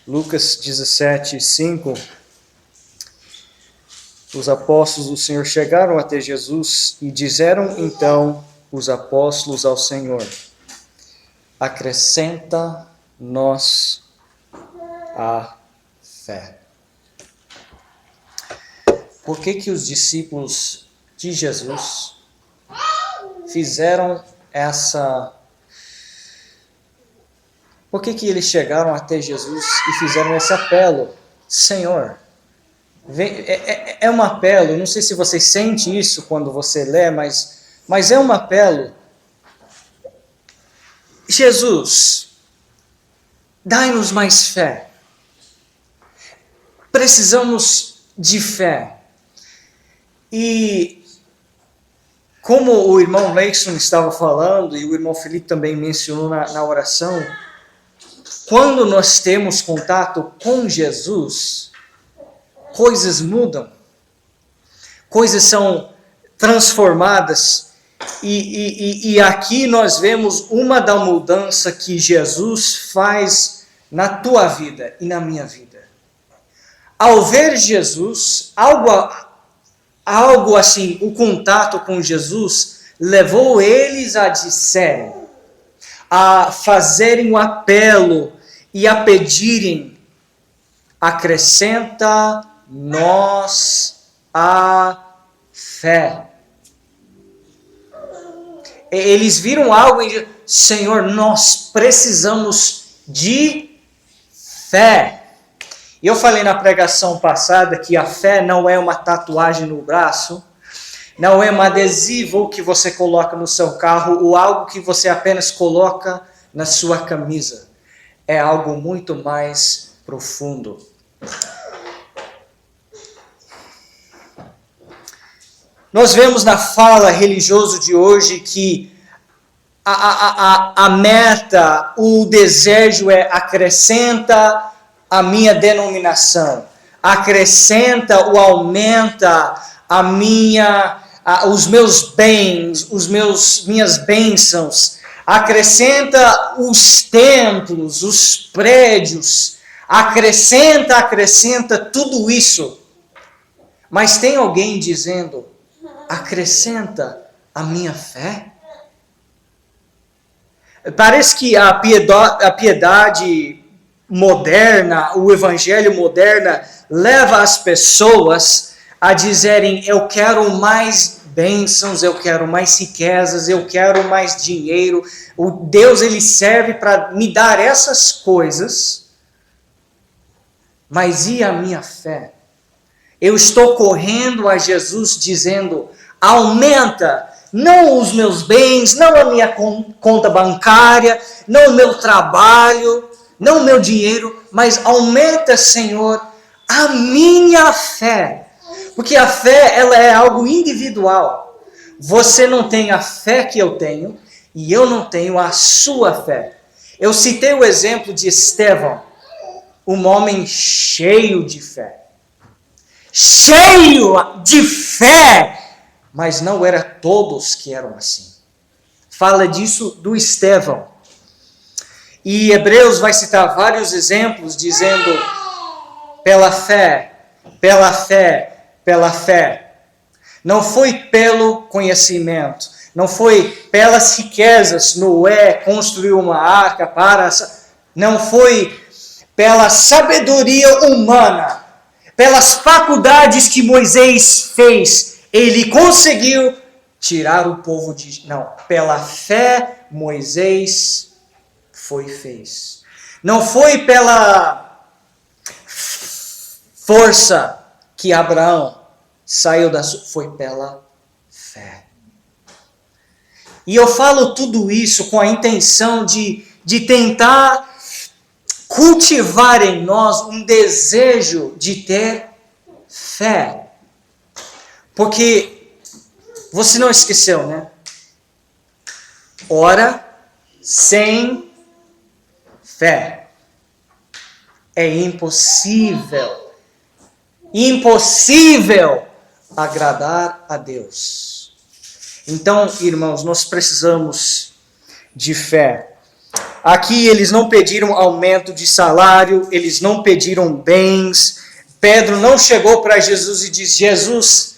Lucas 17:5, os apóstolos do Senhor chegaram até Jesus e disseram então os apóstolos ao Senhor: acrescenta-nos a fé. Por que os discípulos de Jesus fizeram essa... Por que eles chegaram até Jesus e fizeram esse apelo? Senhor, é um apelo, não sei se você sente isso quando você lê, mas é um apelo. Jesus, dai-nos mais fé. Precisamos de fé. E como o irmão Leison estava falando, e o irmão Felipe também mencionou na oração, quando nós temos contato com Jesus, coisas mudam, coisas são transformadas, e aqui nós vemos uma da mudança que Jesus faz na tua vida e na minha vida. Ao ver Jesus, algo assim, o contato com Jesus levou eles a disserem, a fazerem um apelo e a pedirem: acrescenta-nos a fé. Eles viram algo e disseram: Senhor, nós precisamos de fé. E eu falei na pregação passada que a fé não é uma tatuagem no braço, não é um adesivo que você coloca no seu carro ou algo que você apenas coloca na sua camisa. É algo muito mais profundo. Nós vemos na fala religiosa de hoje que a meta, o desejo é: acrescenta a minha denominação, acrescenta ou aumenta os meus bens, minhas bênçãos, acrescenta os templos, os prédios, acrescenta tudo isso. Mas tem alguém dizendo: acrescenta a minha fé? Parece que a piedade moderna, o evangelho moderno, leva as pessoas a dizerem: eu quero mais bênçãos, eu quero mais riquezas, eu quero mais dinheiro. O Deus, ele serve para me dar essas coisas, mas e a minha fé? Eu estou correndo a Jesus dizendo: aumenta, não os meus bens, não a minha conta bancária, não o meu trabalho, não o meu dinheiro, mas aumenta, Senhor, a minha fé. Porque a fé, ela é algo individual. Você não tem a fé que eu tenho e eu não tenho a sua fé. Eu citei o exemplo de Estevão, um homem cheio de fé. Cheio de fé! Mas não era todos que eram assim. Fala disso do Estevão. E Hebreus vai citar vários exemplos dizendo: pela fé, pela fé, pela fé. Não foi pelo conhecimento, não foi pelas riquezas. Noé construiu uma arca não foi pela sabedoria humana, pelas faculdades que Moisés fez. Ele conseguiu tirar o povo de... Não, pela fé Moisés fez. Não foi pela força que Abraão saiu foi pela fé. E eu falo tudo isso com a intenção de tentar cultivar em nós um desejo de ter fé. Porque você não esqueceu, né? Ora sem fé é impossível agradar a Deus. Então, irmãos, nós precisamos de fé. Aqui eles não pediram aumento de salário, eles não pediram bens. Pedro não chegou para Jesus e disse: Jesus,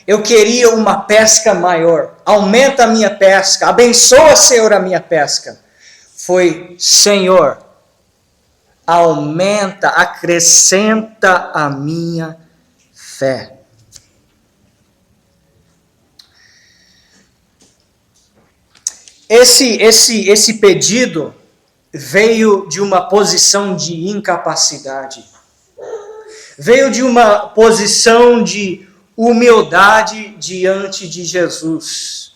eu queria uma pesca maior. Aumenta a minha pesca. Abençoa, Senhor, a minha pesca. Foi: Senhor, aumenta, acrescenta a minha fé. Esse pedido veio de uma posição de incapacidade. Veio de uma posição de humildade diante de Jesus.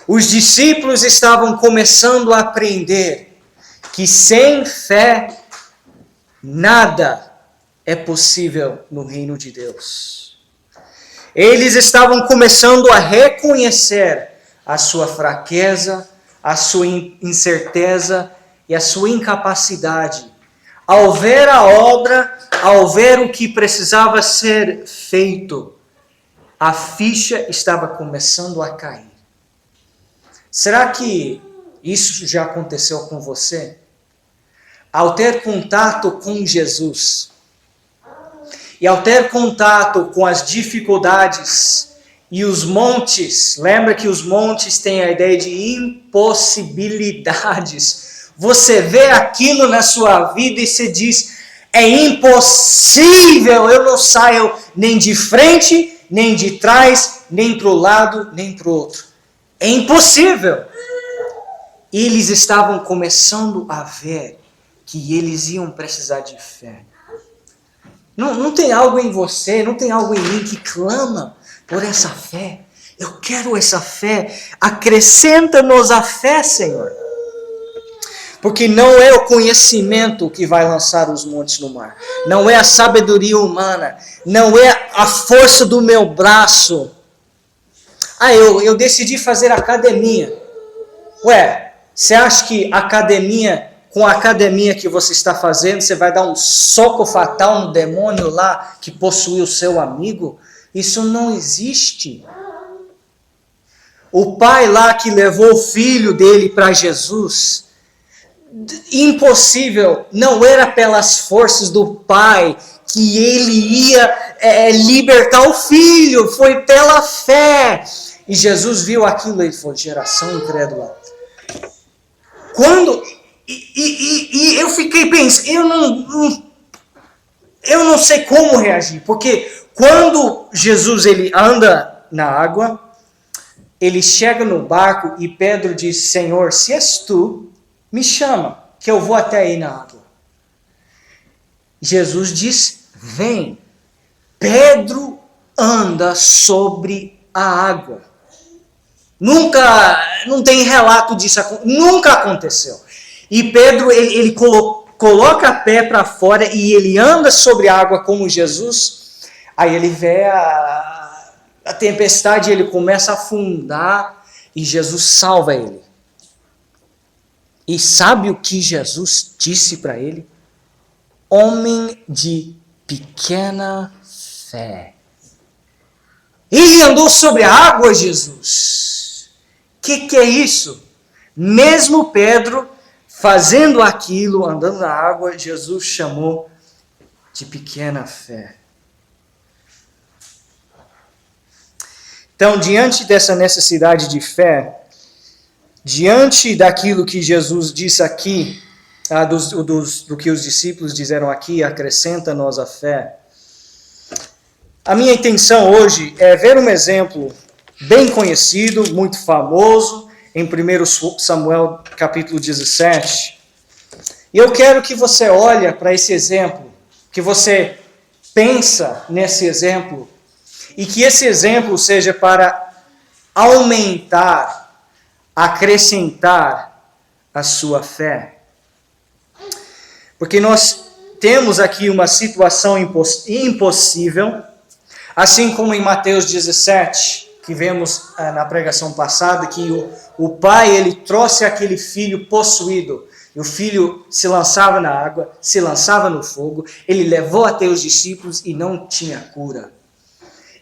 Os discípulos estavam começando a aprender que sem fé nada é possível no reino de Deus. Eles estavam começando a reconhecer a sua fraqueza, a sua incerteza e a sua incapacidade. Ao ver a obra, ao ver o que precisava ser feito, a ficha estava começando a cair. Será que isso já aconteceu com você? Ao ter contato com Jesus e ao ter contato com as dificuldades e os montes, lembra que os montes têm a ideia de impossibilidades. Você vê aquilo na sua vida e você diz: é impossível, eu não saio nem de frente, nem de trás, nem para o lado, nem para o outro. É impossível. Eles estavam começando a ver que eles iam precisar de fé. Não tem algo em você, não tem algo em mim que clama por essa fé. Eu quero essa fé. Acrescenta-nos a fé, Senhor. Porque não é o conhecimento que vai lançar os montes no mar. Não é a sabedoria humana. Não é a força do meu braço. Eu decidi fazer academia. Ué, você acha que com a academia que você está fazendo, você vai dar um soco fatal no demônio lá que possuiu o seu amigo? Isso não existe. O pai lá que levou o filho dele para Jesus, impossível, não era pelas forças do pai que ele ia libertar o filho, foi pela fé. E Jesus viu aquilo e falou: geração incrédula. E eu fiquei pensando, eu não sei como reagir, porque quando Jesus ele anda na água, ele chega no barco e Pedro diz: Senhor, se és tu, me chama, que eu vou até aí na água. Jesus diz: vem. Pedro anda sobre a água. Não tem relato disso, nunca aconteceu. E Pedro, ele coloca a pé para fora e ele anda sobre a água como Jesus. Aí ele vê a tempestade, ele começa a afundar e Jesus salva ele. E sabe o que Jesus disse para ele? Homem de pequena fé. Ele andou sobre a água, Jesus. Que é isso? Mesmo Pedro fazendo aquilo, andando na água, Jesus chamou de pequena fé. Então, diante dessa necessidade de fé, diante daquilo que Jesus disse aqui, do que os discípulos disseram aqui, acrescenta-nos a fé. A minha intenção hoje é ver um exemplo bem conhecido, muito famoso, em 1 Samuel capítulo 17. E eu quero que você olhe para esse exemplo, que você pensa nesse exemplo, e que esse exemplo seja para aumentar, acrescentar a sua fé. Porque nós temos aqui uma situação impossível, assim como em Mateus 17, que vemos na pregação passada, que o pai ele trouxe aquele filho possuído, e o filho se lançava na água, se lançava no fogo, ele levou até os discípulos e não tinha cura.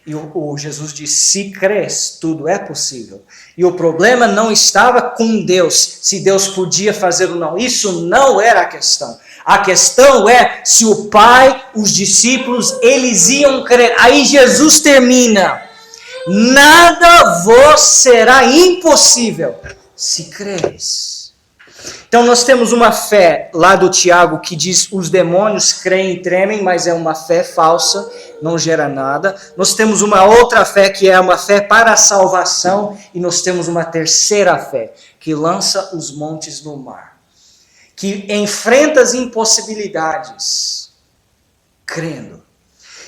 E o Jesus disse, se crês, tudo é possível. E o problema não estava com Deus, se Deus podia fazer ou não. Isso não era a questão. A questão é se o Pai, os discípulos, eles iam crer. Aí Jesus termina. Nada vos será impossível se creres. Então nós temos uma fé lá do Tiago que diz os demônios creem e tremem, mas é uma fé falsa, não gera nada. Nós temos uma outra fé que é uma fé para a salvação e nós temos uma terceira fé que lança os montes no mar, que enfrenta as impossibilidades crendo.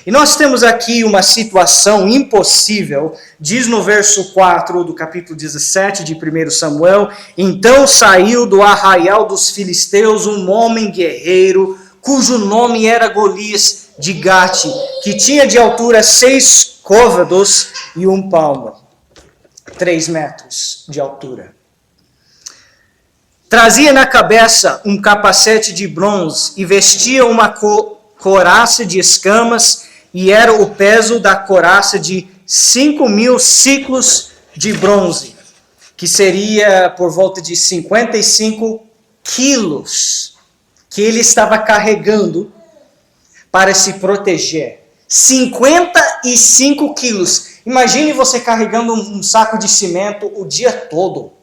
E nós temos aqui uma situação impossível, diz no verso 4 do capítulo 17 de 1 Samuel, então saiu do arraial dos filisteus um homem guerreiro, cujo nome era Golias de Gate, que tinha de altura 6 côvados e 1 palmo, 3 metros de altura. Trazia na cabeça um capacete de bronze e vestia uma couraça de escamas, e era o peso da couraça de 5.000 ciclos de bronze, que seria por volta de 55 quilos, que ele estava carregando para se proteger. 55 quilos. Imagine você carregando um saco de cimento o dia todo.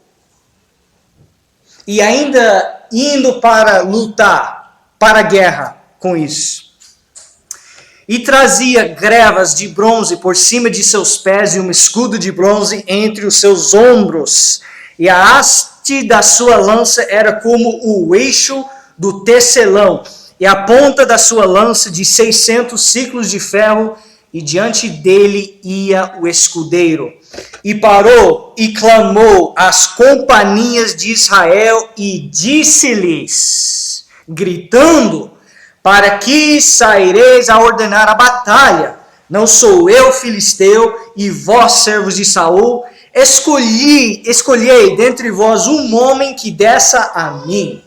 E ainda indo para lutar, para a guerra com isso. E trazia grevas de bronze por cima de seus pés e um escudo de bronze entre os seus ombros. E a haste da sua lança era como o eixo do tecelão. E a ponta da sua lança de 600 ciclos de ferro. E diante dele ia o escudeiro. E parou e clamou às companhias de Israel e disse-lhes, gritando, para que saireis a ordenar a batalha? Não sou eu filisteu, e vós servos de Saul? Escolhei dentre vós um homem que desça a mim.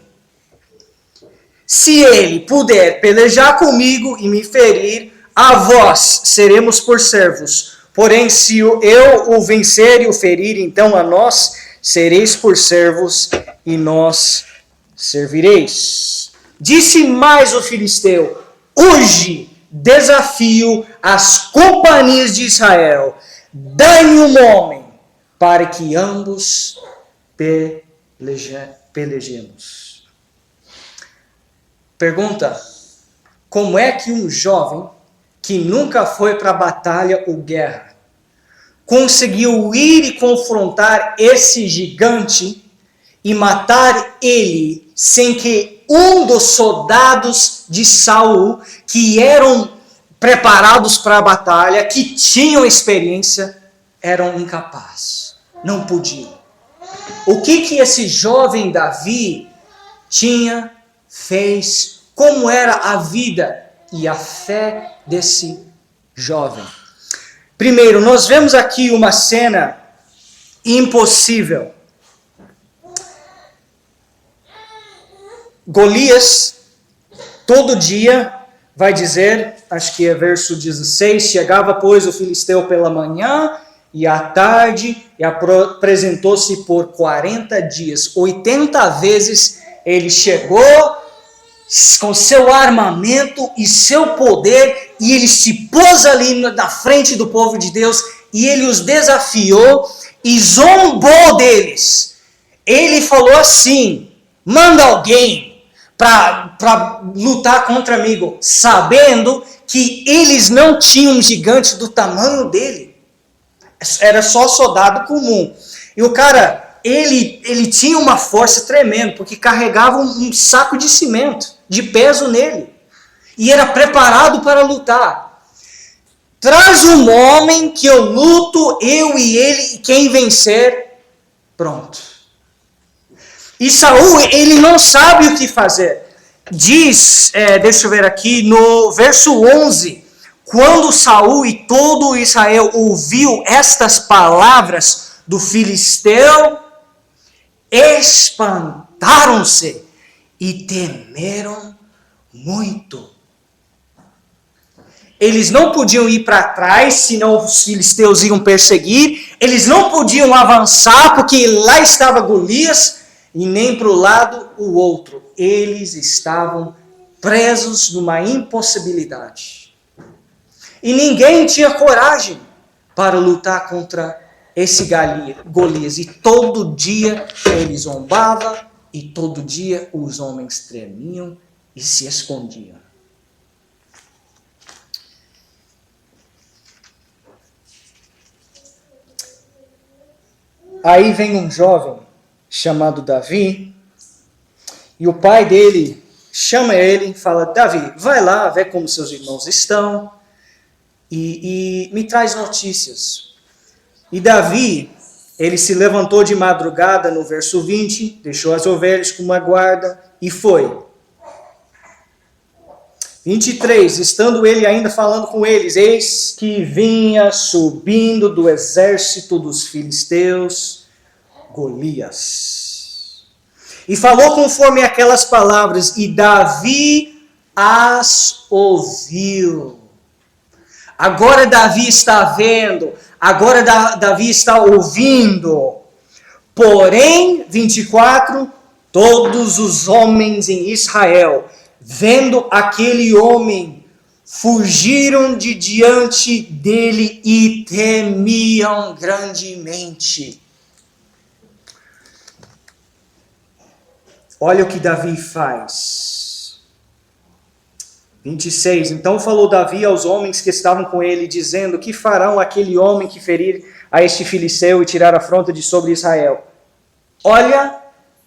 Se ele puder pelejar comigo e me ferir, a vós seremos por servos. Porém, se eu o vencer e o ferir, então a nós sereis por servos e nós servireis. Disse mais o filisteu, hoje desafio as companhias de Israel, dai-me um homem, para que ambos pelejemos. Pergunta, como é que um jovem que nunca foi para a batalha ou guerra conseguiu ir e confrontar esse gigante e matar ele sem que um dos soldados de Saul, que eram preparados para a batalha, que tinham experiência, eram incapazes, não podiam. O que esse jovem Davi fez, como era a vida e a fé desse jovem? Primeiro, nós vemos aqui uma cena impossível. Golias, todo dia, vai dizer, acho que é verso 16, chegava, pois, o filisteu pela manhã e à tarde, e apresentou-se por 40 dias. 80 vezes ele chegou com seu armamento e seu poder, e ele se pôs ali na frente do povo de Deus, e ele os desafiou e zombou deles. Ele falou assim, manda alguém para lutar contra-migo, sabendo que eles não tinham um gigante do tamanho dele. Era só soldado comum. E o cara, ele tinha uma força tremenda, porque carregava um saco de cimento, de peso nele. E era preparado para lutar. Traz um homem que eu luto, eu e ele, e quem vencer, pronto. E Saul, ele não sabe o que fazer. Diz, deixa eu ver aqui, no verso 11, quando Saul e todo Israel ouviu estas palavras do filisteu, espantaram-se e temeram muito. Eles não podiam ir para trás, senão os filisteus iam perseguir. Eles não podiam avançar, porque lá estava Golias, e nem para o lado o outro. Eles estavam presos numa impossibilidade. E ninguém tinha coragem para lutar contra esse Golias. E todo dia ele zombava, e todo dia os homens tremiam e se escondiam. Aí vem um jovem chamado Davi, e o pai dele chama ele e fala: Davi, vai lá ver como seus irmãos estão e me traz notícias. E Davi, ele se levantou de madrugada, no verso 20, deixou as ovelhas com uma guarda e foi. 23, estando ele ainda falando com eles, eis que vinha subindo do exército dos filisteus Golias. E falou conforme aquelas palavras, e Davi as ouviu. Agora Davi está vendo, agora Davi está ouvindo. Porém, 24, todos os homens em Israel, vendo aquele homem, fugiram de diante dele e temiam grandemente. Olha o que Davi faz. 26. Então falou Davi aos homens que estavam com ele, dizendo: que farão aquele homem que ferir a este filisteu e tirar a afronta de sobre Israel? Olha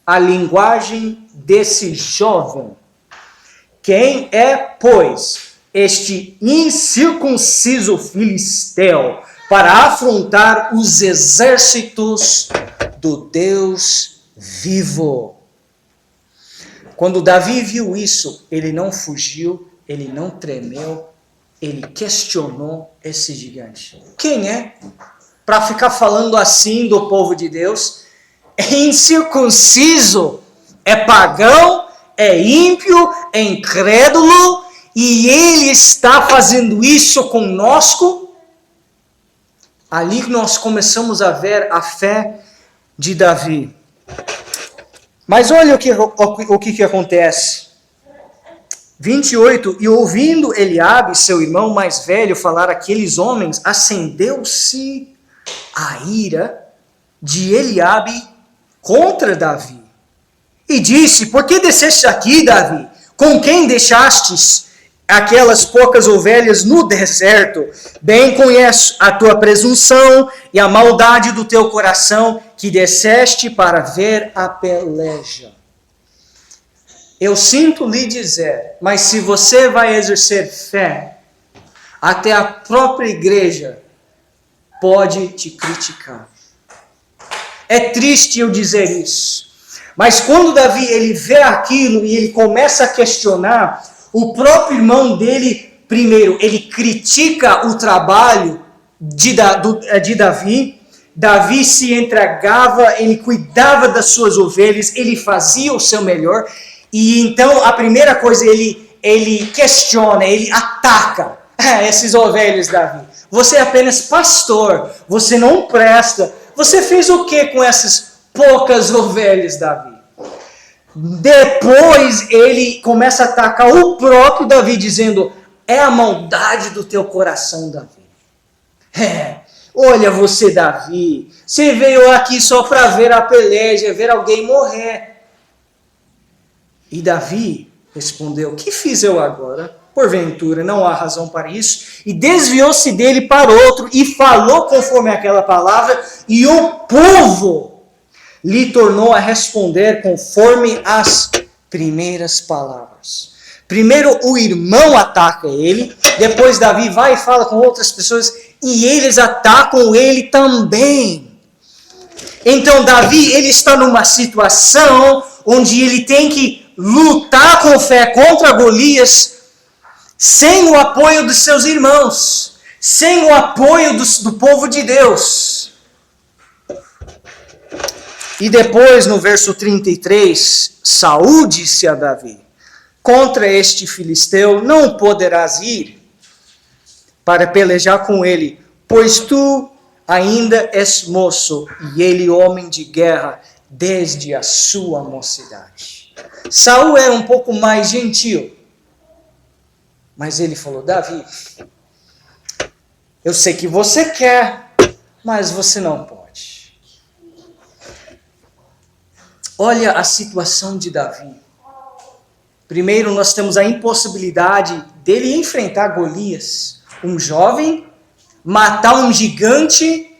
a linguagem desse jovem. Quem é, pois, este incircunciso filisteu para afrontar os exércitos do Deus vivo? Quando Davi viu isso, ele não fugiu, ele não tremeu, ele questionou esse gigante. Quem é para ficar falando assim do povo de Deus? É incircunciso, é pagão, é ímpio, é incrédulo, e ele está fazendo isso conosco? Ali nós começamos a ver a fé de Davi. Mas olha o que acontece. 28, e ouvindo Eliabe, seu irmão mais velho, falar aqueles homens, acendeu-se a ira de Eliabe contra Davi. E disse: por que desceste aqui, Davi? Com quem deixastes aquelas poucas ovelhas no deserto? Bem conheço a tua presunção e a maldade do teu coração, que desceste para ver a peleja. Eu sinto lhe dizer, mas se você vai exercer fé, até a própria igreja pode te criticar. É triste eu dizer isso. Mas quando Davi ele vê aquilo e ele começa a questionar, o próprio irmão dele, primeiro, ele critica o trabalho de Davi. Davi se entregava, ele cuidava das suas ovelhas, ele fazia o seu melhor. E então a primeira coisa, ele questiona, ele ataca esses ovelhas, Davi. Você é apenas pastor, você não presta. Você fez o que com essas poucas ovelhas, Davi? Depois ele começa a atacar o próprio Davi, dizendo: é a maldade do teu coração, Davi. Olha você, Davi, você veio aqui só para ver a peleja, ver alguém morrer. E Davi respondeu: que fiz eu agora? Porventura não há razão para isso. E desviou-se dele para outro e falou conforme aquela palavra, e o povo lhe tornou a responder conforme as primeiras palavras. Primeiro o irmão ataca ele, depois Davi vai e fala com outras pessoas, e eles atacam ele também. Então Davi, ele está numa situação onde ele tem que lutar com fé contra Golias, sem o apoio dos seus irmãos, sem o apoio do povo de Deus. E depois, no verso 33, Saul disse a Davi: contra este filisteu não poderás ir, para pelejar com ele, pois tu ainda és moço, e ele homem de guerra desde a sua mocidade. Saul era um pouco mais gentil, mas ele falou: Davi, eu sei que você quer, mas você não pode. Olha a situação de Davi. Primeiro, nós temos a impossibilidade dele enfrentar Golias, um jovem, matar um gigante,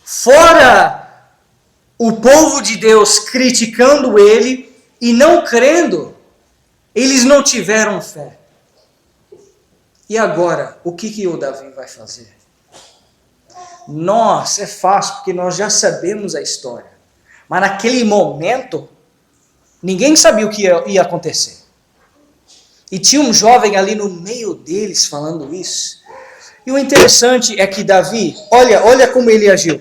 fora o povo de Deus criticando ele e não crendo. Eles não tiveram fé. E agora, o que o Davi vai fazer? É fácil, porque nós já sabemos a história. Mas naquele momento, ninguém sabia o que ia acontecer. E tinha um jovem ali no meio deles falando isso. E o interessante é que Davi, olha como ele agiu.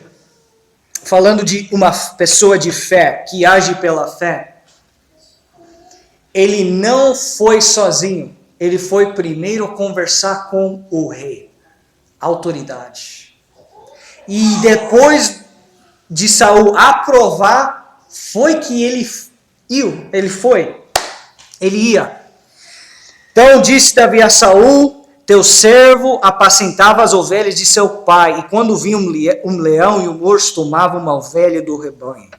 Falando de uma pessoa de fé, que age pela fé. Ele não foi sozinho. Ele foi primeiro conversar com o rei, a autoridade. E depois de Saul aprovar, foi que ele ia. Então disse Davi a Saul: teu servo apacentava as ovelhas de seu pai, e quando vinha um leão e um urso tomava uma ovelha do rebanho.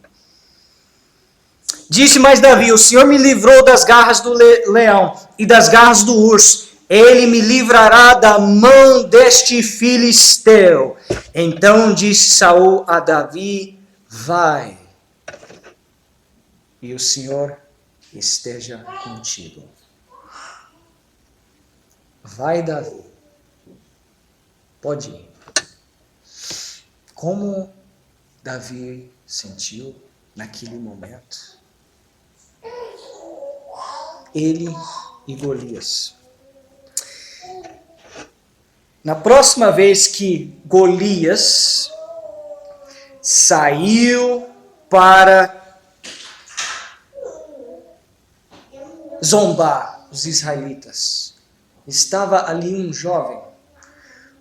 Disse mais Davi: o Senhor me livrou das garras do leão e das garras do urso. Ele me livrará da mão deste filisteu. Então disse Saul a Davi: vai, e o Senhor esteja contigo. Vai, Davi. Pode ir. Como Davi sentiu naquele momento? Ele e Golias. Na próxima vez que Golias saiu para zombar os israelitas, estava ali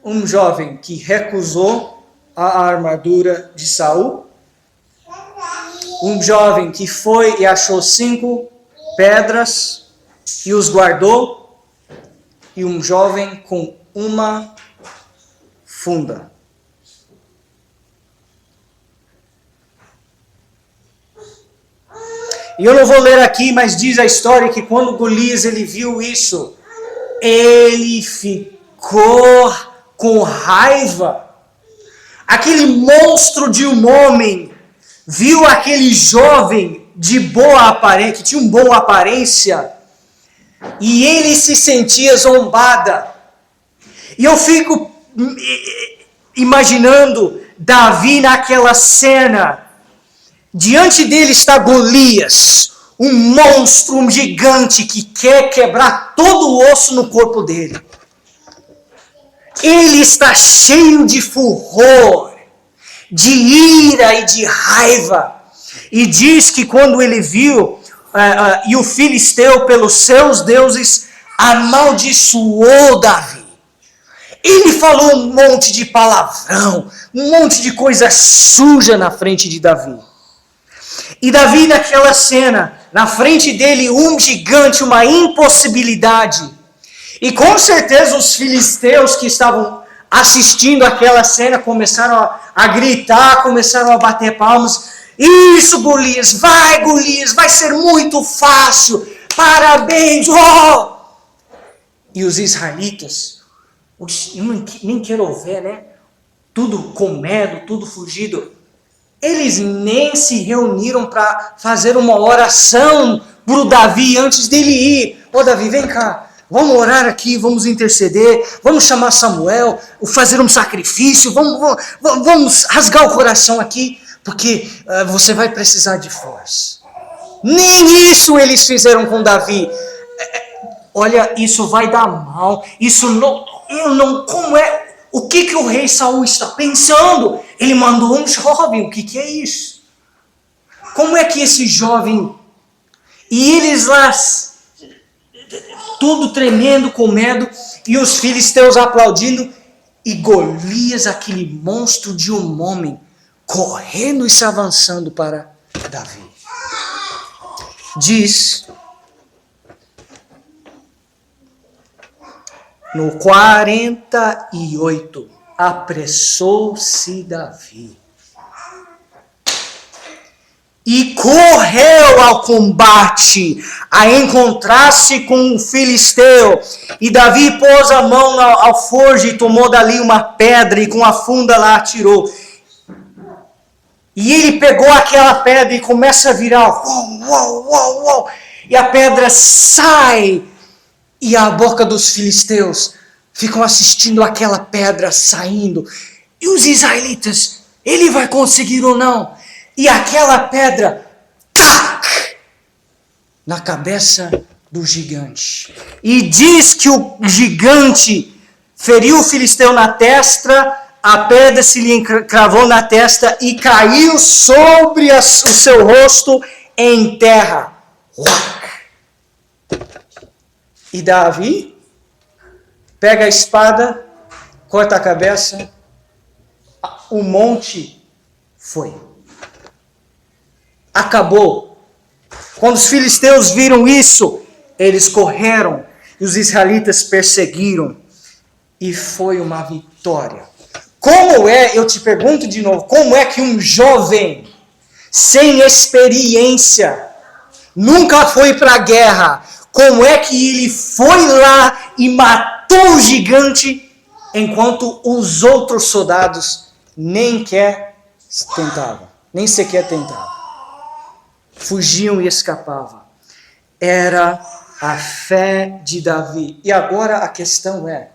um jovem que recusou a armadura de Saul, um jovem que foi e achou 5 pedras e os guardou, e um jovem com uma funda. E eu não vou ler aqui, mas diz a história que quando Golias ele viu isso, ele ficou com raiva. Aquele monstro de um homem viu aquele jovem de boa aparência, que tinha uma boa aparência, e ele se sentia zombada. E eu fico imaginando Davi naquela cena. Diante dele está Golias, um monstro, um gigante que quer quebrar todo o osso no corpo dele. Ele está cheio de furor, de ira e de raiva. E diz que quando ele viu e o filisteu pelos seus deuses amaldiçoou Davi. Ele falou um monte de palavrão, um monte de coisa suja na frente de Davi. E Davi naquela cena, na frente dele um gigante, uma impossibilidade. E com certeza os filisteus que estavam assistindo aquela cena começaram a gritar, começaram a bater palmas. Isso, Golias, vai ser muito fácil, parabéns, oh! E os israelitas, eu nem quero ver, né? Tudo com medo, tudo fugido. Eles nem se reuniram para fazer uma oração para o Davi antes dele ir. Ô Davi, vem cá, vamos orar aqui, vamos interceder, vamos chamar Samuel, fazer um sacrifício, vamos rasgar o coração aqui, porque você vai precisar de força. Nem isso eles fizeram com Davi. Olha, isso vai dar mal, como é? O que o rei Saul está pensando? Ele mandou um jovem, o que é isso? Como é que esse jovem... E eles lá, tudo tremendo com medo, e os filisteus aplaudindo, e Golias, aquele monstro de um homem, correndo e se avançando para Davi. Diz no 48, apressou-se Davi e correu ao combate a encontrar-se com o filisteu. E Davi pôs a mão ao alforje e tomou dali uma pedra e com a funda lá atirou. E ele pegou aquela pedra e começa a virar. Uau, uau, uau, uau. E a pedra sai. E a boca dos filisteus ficam assistindo aquela pedra saindo. E os israelitas, ele vai conseguir ou não? E aquela pedra, tac, na cabeça do gigante. E diz que o gigante feriu o filisteu na testa, a pedra se lhe cravou na testa e caiu sobre o seu rosto em terra. E Davi pega a espada, corta a cabeça, o monte foi. Acabou. Quando os filisteus viram isso, eles correram e os israelitas perseguiram. E foi uma vitória. Como é, eu te pergunto de novo, como é que um jovem sem experiência, nunca foi para a guerra, como é que ele foi lá e matou o gigante, enquanto os outros soldados nem sequer tentavam. Fugiam e escapavam. Era a fé de Davi. E agora a questão é,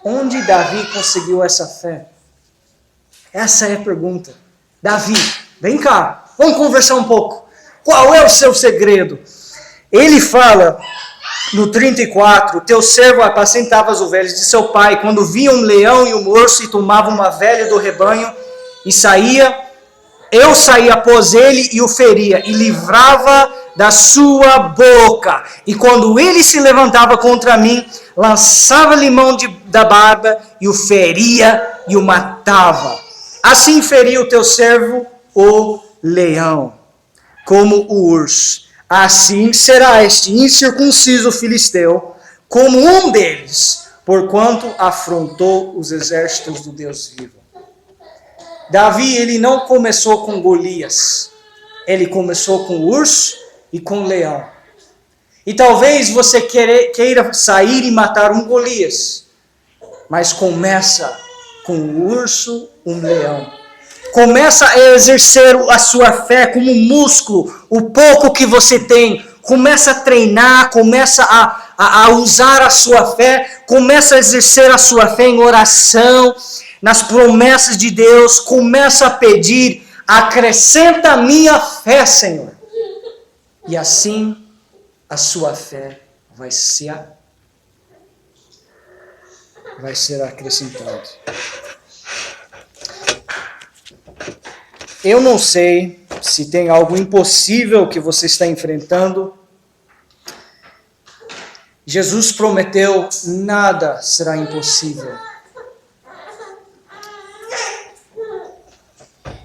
onde Davi conseguiu essa fé? Essa é a pergunta. Davi, vem cá, vamos conversar um pouco. Qual é o seu segredo? Ele fala no 34, teu servo apacentava as ovelhas de seu pai, quando via um leão e um urso e tomava uma velha do rebanho e eu saía após ele e o feria e livrava da sua boca. E quando ele se levantava contra mim, lançava-lhe mão da barba e o feria e o matava. Assim feria o teu servo o leão, como o urso. Assim será este incircunciso filisteu, como um deles, porquanto afrontou os exércitos do Deus vivo. Davi, ele não começou com Golias. Ele começou com o urso e com o leão. E talvez você queira sair e matar um Golias, mas começa com o urso, um leão. Começa a exercer a sua fé como um músculo, o pouco que você tem. Começa a treinar, começa a usar a sua fé, começa a exercer a sua fé em oração, nas promessas de Deus, começa a pedir, acrescenta a minha fé, Senhor. E assim a sua fé vai ser acrescentada. Eu não sei se tem algo impossível que você está enfrentando. Jesus prometeu, nada será impossível.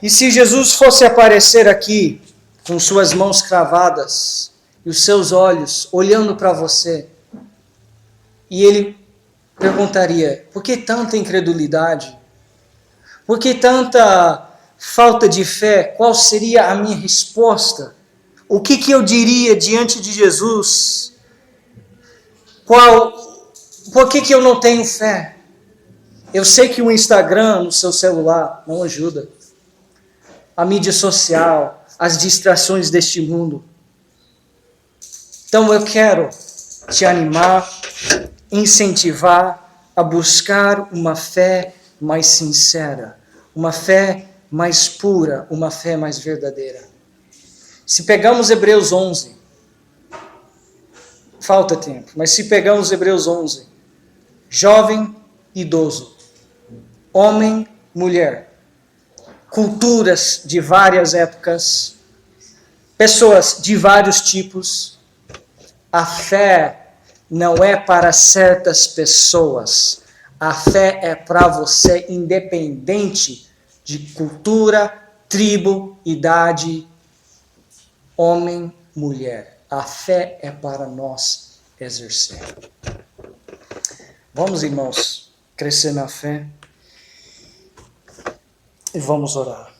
E se Jesus fosse aparecer aqui, com suas mãos cravadas, e os seus olhos olhando para você, e ele perguntaria, por que tanta incredulidade? Por que tanta falta de fé? Qual seria a minha resposta? O que eu diria diante de Jesus? Por que eu não tenho fé? Eu sei que o Instagram no seu celular não ajuda. A mídia social, as distrações deste mundo. Então eu quero te animar, incentivar a buscar uma fé mais sincera, uma fé mais pura, uma fé mais verdadeira. Se pegamos Hebreus 11, falta tempo, mas se pegamos Hebreus 11, jovem, idoso, homem, mulher, culturas de várias épocas, pessoas de vários tipos, a fé não é para certas pessoas. A fé é para você, independente de cultura, tribo, idade, homem, mulher. A fé é para nós exercer. Vamos, irmãos, crescer na fé e vamos orar.